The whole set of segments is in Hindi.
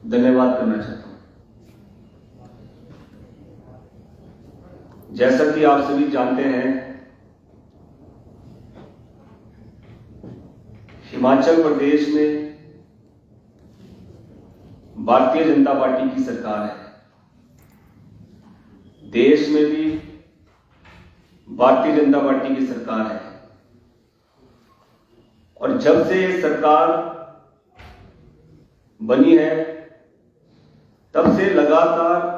धन्यवाद करना चाहता हूं। जैसा कि आप सभी जानते हैं, हिमाचल प्रदेश में भारतीय जनता पार्टी की सरकार है। देश में भी भारतीय जनता पार्टी की सरकार है और जब से ये सरकार बनी है तब से लगातार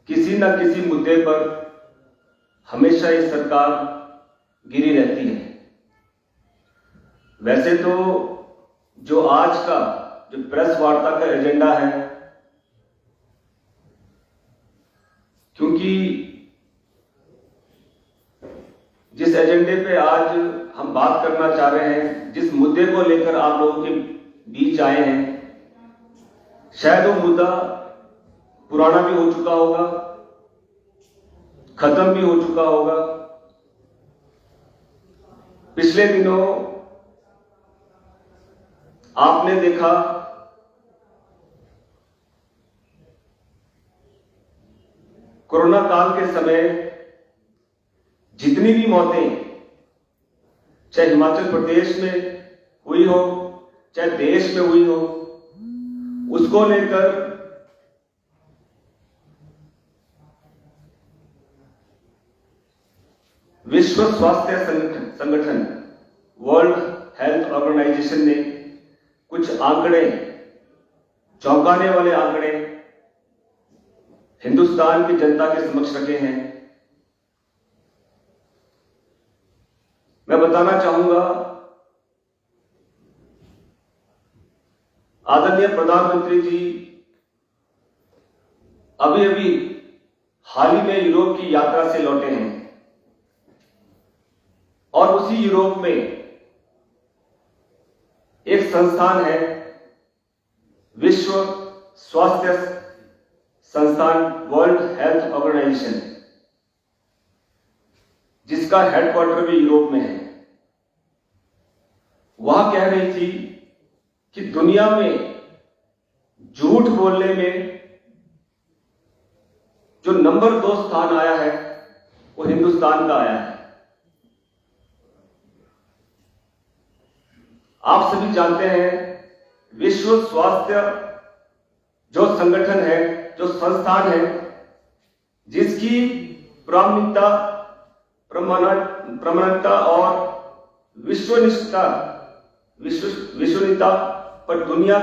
किसी न किसी मुद्दे पर हमेशा ये सरकार गिरी रहती है। वैसे तो जो आज का जो प्रेस वार्ता का एजेंडा है, क्योंकि जिस एजेंडे पे आज हम बात करना चाह रहे हैं, जिस मुद्दे को लेकर आप लोगों के बीच आए हैं, शायद वो मुद्दा पुराना भी हो चुका होगा, खत्म भी हो चुका होगा। पिछले दिनों आपने देखा कोरोना काल के समय जितनी भी मौतें चाहे हिमाचल प्रदेश में हुई हो, चाहे देश में हुई हो, उसको लेकर विश्व स्वास्थ्य संगठन वर्ल्ड हेल्थ ऑर्गेनाइजेशन ने कुछ आंकड़े, चौंकाने वाले आंकड़े हिंदुस्तान की जनता के समक्ष रखे हैं। मैं बताना चाहूंगा, आदरणीय प्रधानमंत्री जी अभी अभी हाल ही में यूरोप की यात्रा से लौटे हैं और उसी यूरोप में एक संस्थान है, विश्व स्वास्थ्य संस्थान वर्ल्ड हेल्थ ऑर्गेनाइजेशन, जिसका हेडक्वार्टर भी यूरोप में है। वह कह रही थी कि दुनिया में झूठ बोलने में जो नंबर 2 स्थान आया है वो हिंदुस्तान का आया है। आप सभी जानते हैं, विश्व स्वास्थ्य जो संगठन है, जो संस्थान है, जिसकी प्रमाणिकता और विश्वसनीयता पर दुनिया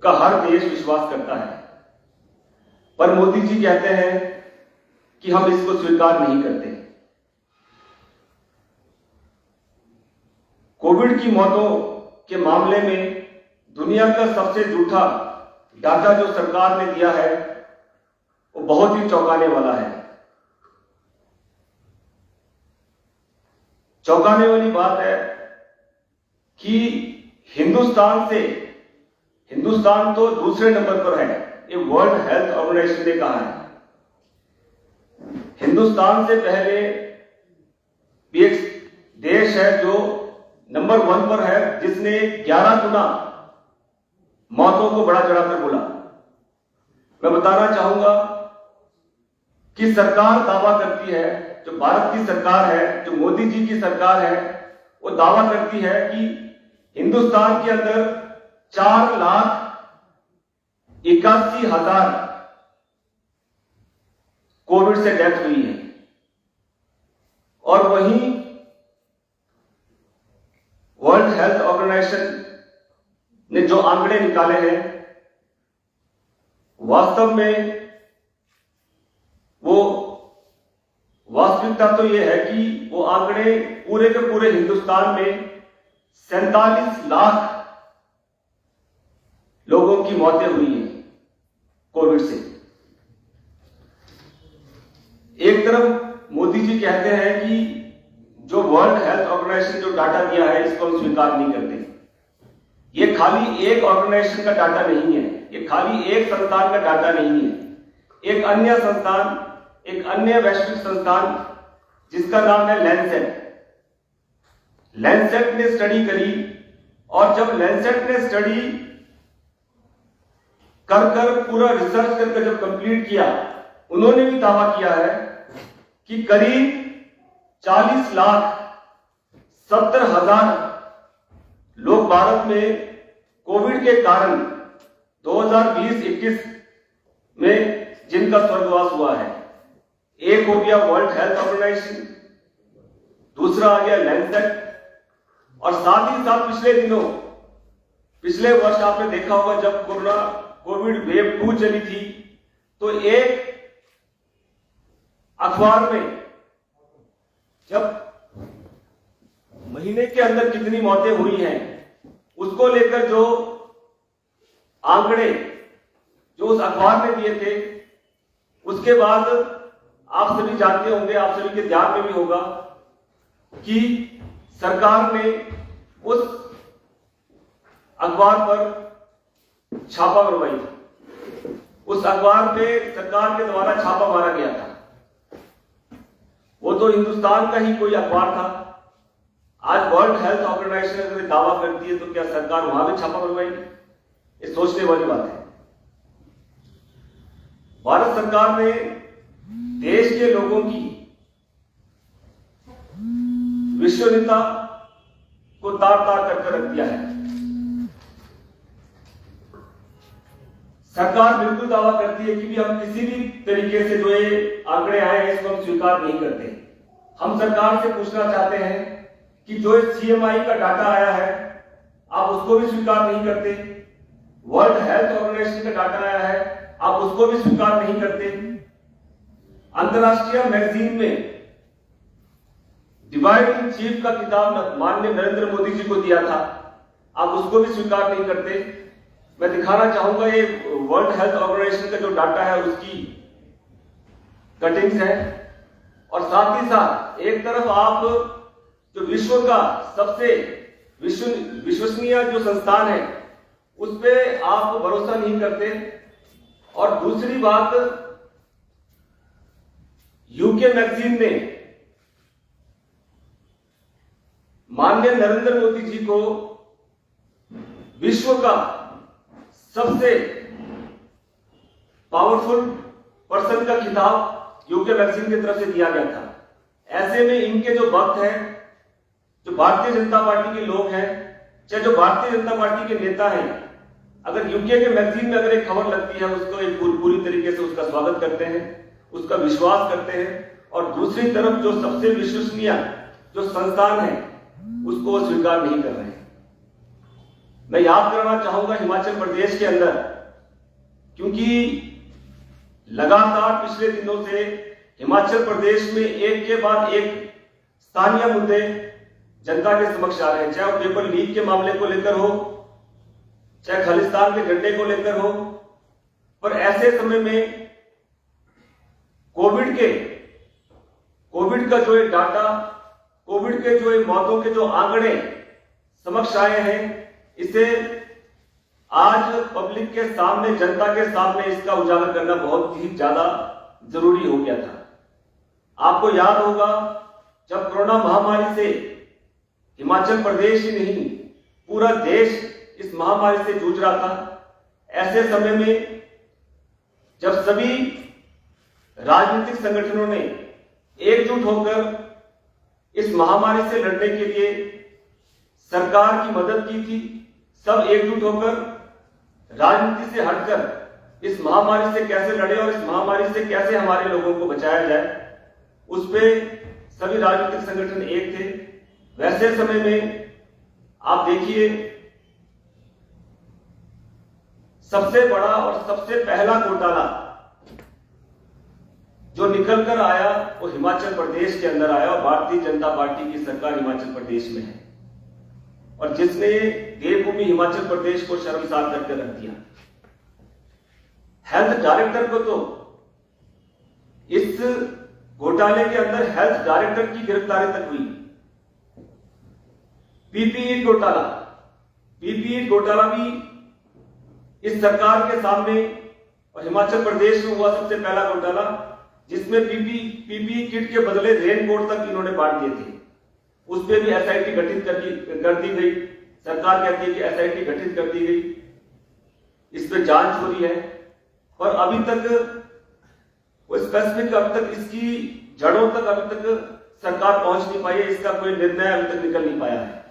का हर देश विश्वास करता है, पर मोदी जी कहते हैं कि हम इसको स्वीकार नहीं करते। कोविड की मौतों के मामले में दुनिया का सबसे झूठा डाटा जो सरकार ने दिया है वो बहुत ही चौंकाने वाला है। चौंकाने वाली बात है कि हिंदुस्तान तो दूसरे नंबर पर है, ये वर्ल्ड हेल्थ ऑर्गेनाइजेशन ने कहा है। हिंदुस्तान से पहले भी एक देश है जो नंबर 1 पर है, जिसने 11 गुना मौतों को बढ़ा चढ़ाकर बोला। मैं बताना चाहूंगा कि सरकार दावा करती है, जो भारत की सरकार है, जो मोदी जी की सरकार है, वो दावा करती है कि हिंदुस्तान के अंदर 4,81,000 कोविड से डेथ हुई है और वहीं वर्ल्ड हेल्थ ऑर्गेनाइजेशन ने जो आंकड़े निकाले हैं, वास्तव में वो वास्तविकता तो यह है कि वो आंकड़े पूरे के पूरे हिंदुस्तान में 47 लाख लोगों की मौतें हुई हैं कोविड से। एक तरफ मोदी जी कहते हैं कि जो वर्ल्ड हेल्थ ऑर्गेनाइजेशन जो डाटा दिया है इसको हम स्वीकार नहीं करते। ये खाली एक ऑर्गेनाइजेशन का डाटा नहीं है, ये खाली एक संस्थान का डाटा नहीं है। एक अन्य संस्थान, एक अन्य वैश्विक संस्थान जिसका नाम है लैंसेट ने स्टडी करी और जब लैंसेट ने स्टडी कर पूरा रिसर्च करके जब कंप्लीट किया, उन्होंने भी दावा किया है कि करीब 40,70,000 लोग भारत में कोविड के कारण 2020-21 में जिनका स्वर्गवास हुआ है। एक हो गया वर्ल्ड हेल्थ ऑर्गेनाइजेशन, दूसरा आ गया लैंसेट, और साथ ही साथ पिछले वर्ष आपने देखा होगा जब कोविड वेव 2 चली थी, तो एक अखबार में जब महीने के अंदर कितनी मौतें हुई हैं उसको लेकर जो आंकड़े जो उस अखबार ने दिए थे, उसके बाद आप सभी जानते होंगे, आप सभी के ध्यान में भी होगा कि सरकार ने उस अखबार पर छापा मरवाई थी। उस अखबार पे सरकार के द्वारा छापा मारा गया था। वो तो हिंदुस्तान का ही कोई अखबार था। आज वर्ल्ड हेल्थ ऑर्गेनाइजेशन अगर दावा करती है तो क्या सरकार वहां भी छापा मरवाएगी? ये सोचने वाली बात है। भारत सरकार ने देश के लोगों की विश्वसनीयता को तार-तार करके रख दिया है। सरकार बिल्कुल दावा करती है कि भी हम किसी भी तरीके से जो ये आंकड़े आए हैं इसको हम स्वीकार नहीं करते। हम सरकार से पूछना चाहते हैं कि जो सीएमआई का डाटा आया है आप उसको भी स्वीकार नहीं करते, वर्ल्ड हेल्थ ऑर्गेनाइजेशन का डाटा आया है आप उसको भी स्वीकार नहीं करते, अंतरराष्ट्रीय मैगजीन में डिवाइड इन चीफ का किताब माननीय नरेंद्र मोदी जी को दिया था, आप उसको भी स्वीकार नहीं करते। मैं दिखाना चाहूंगा ये वर्ल्ड हेल्थ ऑर्गेनाइजेशन का जो डाटा है उसकी कटिंग्स है, और साथ ही साथ एक तरफ आप जो विश्व का सबसे विश्वसनीय जो संस्थान है उस पे आप भरोसा नहीं करते, और दूसरी बात यूके मैगजीन ने माननीय नरेंद्र मोदी जी को विश्व का सबसे पावरफुल पर्सन का खिताब यूके मैगजीन की तरफ से दिया गया था। ऐसे में इनके जो भक्त हैं, जो भारतीय जनता पार्टी के लोग हैं, चाहे जो भारतीय जनता पार्टी के नेता हैं, अगर यूके के मैगजीन में अगर एक खबर लगती है उसको एक पूरी तरीके से उसका स्वागत करते हैं, उसका विश्वास करते हैं, और दूसरी तरफ जो सबसे विश्वसनीय जो संस्थान है उसको स्वीकार नहीं कर रहे हैं। मैं याद कराना चाहूंगा हिमाचल प्रदेश के अंदर, क्योंकि लगातार पिछले दिनों से हिमाचल प्रदेश में एक के बाद एक स्थानीय मुद्दे जनता के समक्ष आ रहे हैं, चाहे वो पेपर लीक के मामले को लेकर हो, चाहे खालिस्तान के झंडे को लेकर हो। पर ऐसे समय में कोविड का जो एक डाटा, कोविड के जो एक मौतों के जो आंकड़े समक्ष आए हैं, इसे आज पब्लिक के सामने, जनता के सामने इसका उजागर करना बहुत ही ज्यादा जरूरी हो गया था। आपको याद होगा जब कोरोना महामारी से हिमाचल प्रदेश ही नहीं पूरा देश इस महामारी से जूझ रहा था, ऐसे समय में जब सभी राजनीतिक संगठनों ने एकजुट होकर इस महामारी से लड़ने के लिए सरकार की मदद की थी, सब एकजुट होकर राजनीति से हटकर इस महामारी से कैसे लड़े और इस महामारी से कैसे हमारे लोगों को बचाया जाए, उस पे सभी राजनीतिक संगठन एक थे। वैसे समय में आप देखिए सबसे बड़ा और सबसे पहला घोटाला जो निकल कर आया वो हिमाचल प्रदेश के अंदर आया, और भारतीय जनता पार्टी की सरकार हिमाचल प्रदेश में है, और जिसने देवभूमि हिमाचल प्रदेश को शर्मसार करके रख दिया। हेल्थ डायरेक्टर को तो इस घोटाले के अंदर हेल्थ डायरेक्टर की गिरफ्तारी तक हुई। पीपीई घोटाला भी इस सरकार के सामने, और हिमाचल प्रदेश में हुआ सबसे पहला घोटाला जिसमें पीपीई किट के बदले रेनकोट तक इन्होंने बांट दिए थे। उस पर भी एसआईटी गठित कर दी गई। सरकार कहती है कि एसआईटी गठित कर दी गई, इस पे जांच हो रही है, पर अभी तक वो स्पेसिफिक अभी तक इसकी जड़ों तक अभी तक सरकार पहुंच नहीं पाई है, इसका कोई निर्णय अभी तक निकल नहीं पाया है।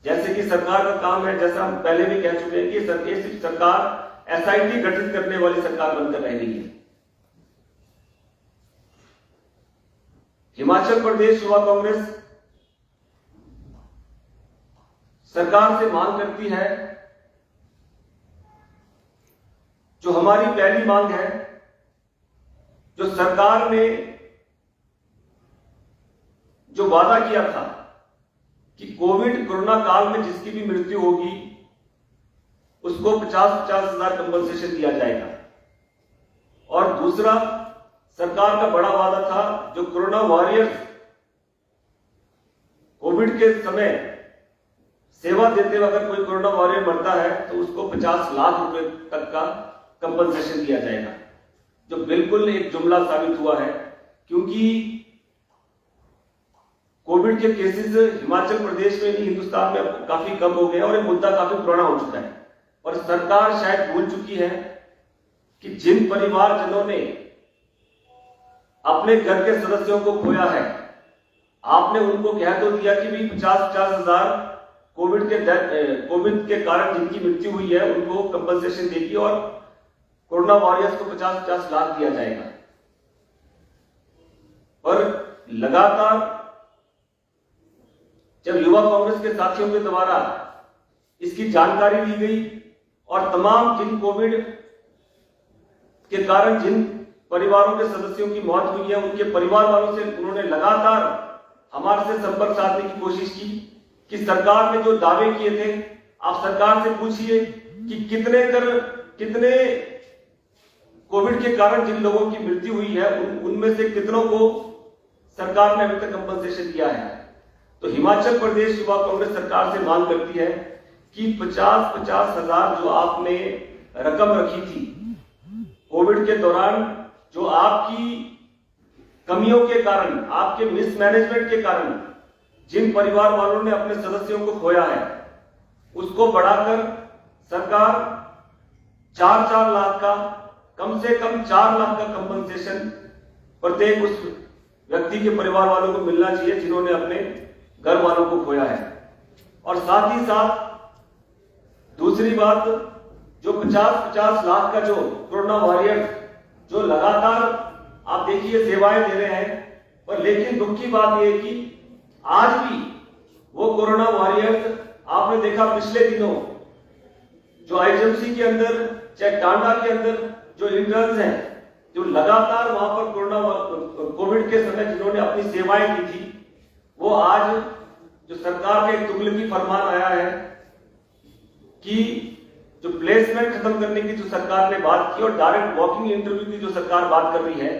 जैसे कि सरकार का काम है, जैसा हम पहले भी कह चुके हैं कि सिर्फ सरकार एसआईटी गठित करने वाली सरकार बनकर रह गई है। हिमाचल प्रदेश युवा कांग्रेस सरकार से मांग करती है, जो हमारी पहली मांग है, जो सरकार ने जो वादा किया था कि कोविड कोरोना काल में जिसकी भी मृत्यु होगी उसको 50-50 हजार कंपनसेशन दिया जाएगा। और दूसरा सरकार का बड़ा वादा था, जो कोरोना वॉरियर्स कोविड के समय सेवा देते हुए अगर कोई कोरोना वॉरियर मरता है तो उसको 50 लाख रुपए तक का कंपनसेशन दिया जाएगा, जो बिल्कुल एक जुमला साबित हुआ है, क्योंकि कोविड के केसेस हिमाचल प्रदेश में नहीं हिंदुस्तान में काफी कम हो गए और ये मुद्दा काफी पुराना हो चुका है। और सरकार शायद भूल चुकी है कि जिन परिवारजनों ने अपने घर के सदस्यों को खोया है, आपने उनको कह तो दिया कि भी 50-50 हजार कोविड के कारण जिनकी मृत्यु हुई है उनको कंपनसेशन देगी और कोरोना वॉरियर्स को 50-50 लाख दिया जाएगा। पर लगातार जब युवा कांग्रेस के साथियों के द्वारा इसकी जानकारी दी गई और तमाम जिन कोविड के कारण जिन परिवारों के सदस्यों की मौत हुई है उनके परिवार वालों से उन्होंने लगातार हमारे से संपर्क साधने की कोशिश की कि सरकार ने जो दावे किए थे, आप सरकार से पूछिए कि कितने कोविड के कारण जिन लोगों की मृत्यु हुई है उनमें से कितनों को सरकार ने अभी तक कंपनसेशन दिया है। तो हिमाचल प्रदेश युवा कांग्रेस सरकार से मांग करती है कि 50-50 हजार जो आपने रकम रखी थी कोविड के दौरान, जो आपकी कमियों के कारण, आपके मिसमैनेजमेंट के कारण जिन परिवार वालों ने अपने सदस्यों को खोया है, उसको बढ़ाकर सरकार 4-4 लाख का, कम से कम 4 लाख का कंपनसेशन प्रत्येक उस व्यक्ति के परिवार वालों को मिलना चाहिए जिन्होंने अपने घर वालों को खोया है। और साथ ही साथ दूसरी बात, जो 50-50 लाख का जो कोरोना वॉरियर जो लगातार आप देखिए सेवाएं दे रहे हैं, पर लेकिन दुख की बात यह है कि आज भी वो कोरोना वॉरियर्स आपने देखा पिछले दिनों जो आईजीएमसी के अंदर चाहे टांडा के अंदर जो इंटर्न्स हैं, जो लगातार वहां पर कोविड के समय जिन्होंने अपनी सेवाएं दी थी, वो आज जो सरकार का एक तुगलकी फरमान आया है कि जो प्लेसमेंट खत्म करने की जो सरकार ने बात की और डायरेक्ट वॉकिंग इंटरव्यू की जो सरकार बात कर रही है,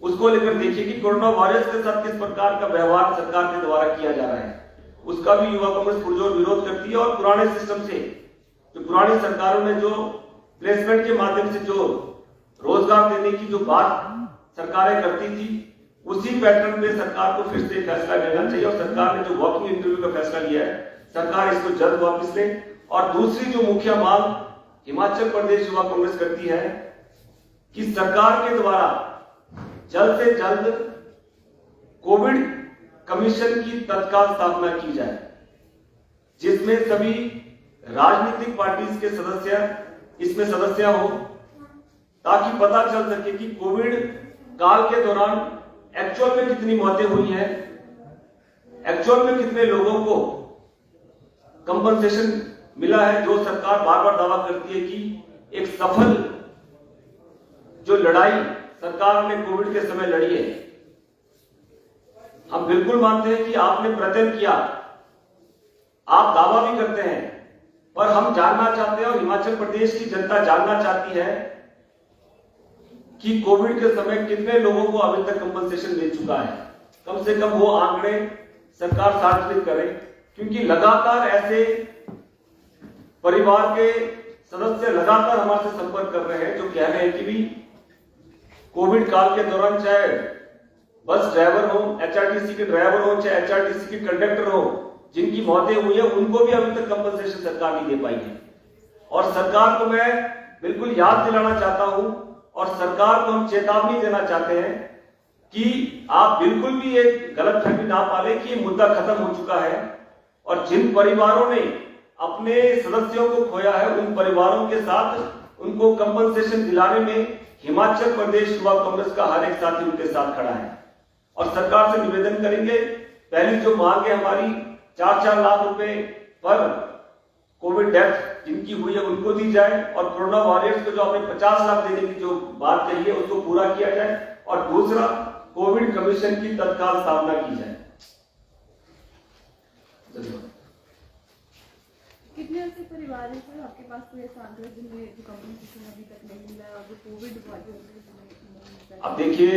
उसको लेकर देखिए कि कोरोना वायरस के साथ किस प्रकार का व्यवहार सरकार के द्वारा किया जा रहा है। उसका भी युवा कांग्रेस पुरजोर विरोध करती है और पुराने सिस्टम से, जो पुरानी सरकारों ने जो प्लेसमेंट के माध्यम से जो रोजगार देने की जो बात सरकारें करती थी, उसी पैटर्न में सरकार को फिर से फैसला लेना चाहिए। और सरकार ने जो वॉकिंग इंटरव्यू का फैसला लिया है, सरकार इसको जल्द वापस ले। और दूसरी जो मुख्य मांग हिमाचल प्रदेश युवा कांग्रेस करती है कि सरकार के द्वारा जल्द से जल्द कोविड कमीशन की तत्काल स्थापना की जाए, जिसमें सभी राजनीतिक पार्टीज के सदस्य इसमें सदस्य हो, ताकि पता चल सके कि कोविड काल के दौरान एक्चुअल में कितनी मौतें हुई हैं, एक्चुअल में कितने लोगों को कंपनसेशन मिला है। जो सरकार बार बार दावा करती है कि एक सफल जो लड़ाई सरकार ने कोविड के समय लड़ी है, हम बिल्कुल मानते हैं कि आपने प्रयत्न किया, आप दावा भी करते हैं, पर हम जानना चाहते हैं और हिमाचल प्रदेश की जनता जानना चाहती है कि कोविड के समय कितने लोगों को अभी तक कंपनसेशन मिल चुका है। कम से कम वो आंकड़े सरकार सार्वजनिक करे, क्योंकि लगातार ऐसे परिवार के सदस्य लगातार हमारे से संपर्क कर रहे हैं जो कह रहे हैं कि भी कोविड काल के दौरान चाहे बस ड्राइवर हो, एचआरटीसी के ड्राइवर हो, चाहे एचआरटीसी के कंडक्टर हो, जिनकी मौतें हुई है उनको भी अभी तक कंपनसेशन सरकार नहीं दे पाई है। और सरकार को मैं बिल्कुल याद दिलाना चाहता हूं और सरकार को हम चेतावनी देना चाहते हैं कि आप बिल्कुल भी एक गलतफहमी ना पाले कि ये मुद्दा खत्म हो चुका है। और जिन परिवारों ने अपने सदस्यों को खोया है उन परिवारों के साथ उनको कंपनसेशन दिलाने में हिमाचल प्रदेश युवा कांग्रेस का हर एक साथी उनके साथ खड़ा है। और सरकार से निवेदन करेंगे, पहली जो मांग है हमारी 4-4 लाख रुपए पर कोविड डेथ जिनकी हुई है उनको दी जाए और कोरोना वॉरियर्स को जो आपने 50 लाख देने की जो बात कही है उसको पूरा किया जाए। और दूसरा, कोविड कमीशन की तत्काल स्थापना की जाए। कितने ऐसे परिवार हैं सर आपके पास तो ऐसा आंकड़ा जिनमें जो कंपनसेशन अभी तक नहीं मिला है और जो कोविड वॉरियर्स? अब देखिए,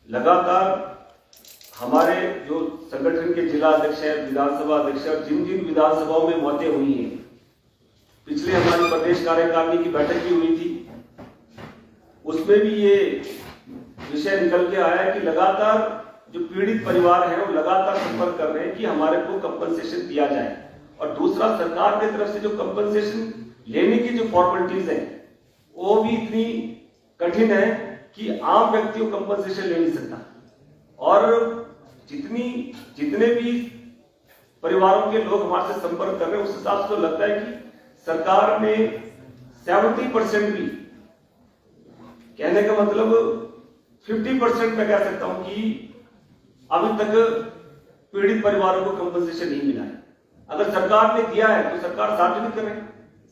लगातार हमारे जो संगठन के जिला अध्यक्ष है, विधानसभा अध्यक्ष और जिन जिन विधानसभाओं में मौतें हुई हैं, पिछले हमारी प्रदेश कार्यकारिणी की बैठक भी हुई थी, उसमें भी ये विषय निकल के आया है कि लगातार जो पीड़ित परिवार है वो लगातार संपर्क कर रहे हैं कि हमारे को कंपनसेशन दिया जाए। और दूसरा, सरकार की तरफ से जो कंपनसेशन लेने की जो फॉर्मेलिटीज है वो भी इतनी कठिन है कि आम व्यक्ति को कंपनसेशन ले नहीं सकता। और जितने भी परिवारों के लोग हमारे से संपर्क कर रहे हैं उस हिसाब से तो लगता है कि सरकार ने 70% भी, कहने का मतलब 50% मैं कह सकता हूं कि अभी तक पीड़ित परिवारों को कंपनसेशन नहीं मिला है। अगर सरकार ने दिया है तो सरकार सार्वजनिक करे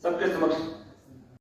सबके समक्ष।